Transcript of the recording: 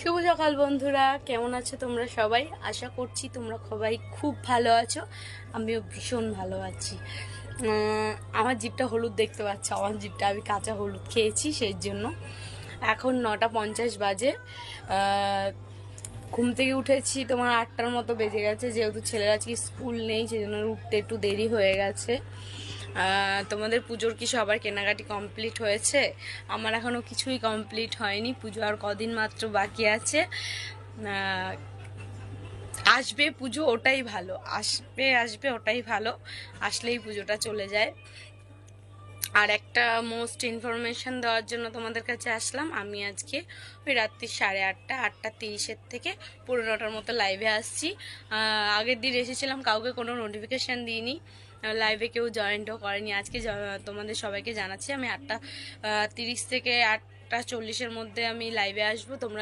শুভ সকাল বন্ধুরা, কেমন আছো তোমরা সবাই? আশা করছি তোমরা সবাই খুব ভালো আছো। আমিও ভীষণ ভালো আছি। আমার জিভটা হলুদ দেখতে পাচ্ছ, আমার জিভটা আমি কাঁচা হলুদ খেয়েছি, সেই জন্য এখন 9:50 বাজে। ঘুম থেকে উঠেছি তোমার 8টার মতো বেজে গেছে, যেহেতু ছেলের আজকে স্কুল নেই সেই জন্য উঠতে একটু দেরি হয়ে গেছে। তোমাদের পুজোর কি সবার কেনাকাটি কমপ্লিট হয়েছে? আমার এখনও কিছুই কমপ্লিট হয়নি, পুজো আর কদিন মাত্র বাকি আছে। আসবে পুজো, ওটাই ভালো, আসবে আসবে ওটাই ভালো, আসলেই পুজোটা চলে যায়। আর একটা মোস্ট ইনফরমেশন দেওয়ার জন্য তোমাদের কাছে আসলাম। আমি আজকে ওই রাত্রি 8:30 থেকে 9:15 মতো লাইভে আসছি। আগের দিন এসেছিলাম, কাউকে কোনো নোটিফিকেশান দিইনি, লাইভে কেউ জয়েন্টও করেনি। আজকে তোমাদের সবাইকে জানাচ্ছি আমি 8:30 থেকে 8:40 মধ্যে আমি লাইভে আসবো। তোমরা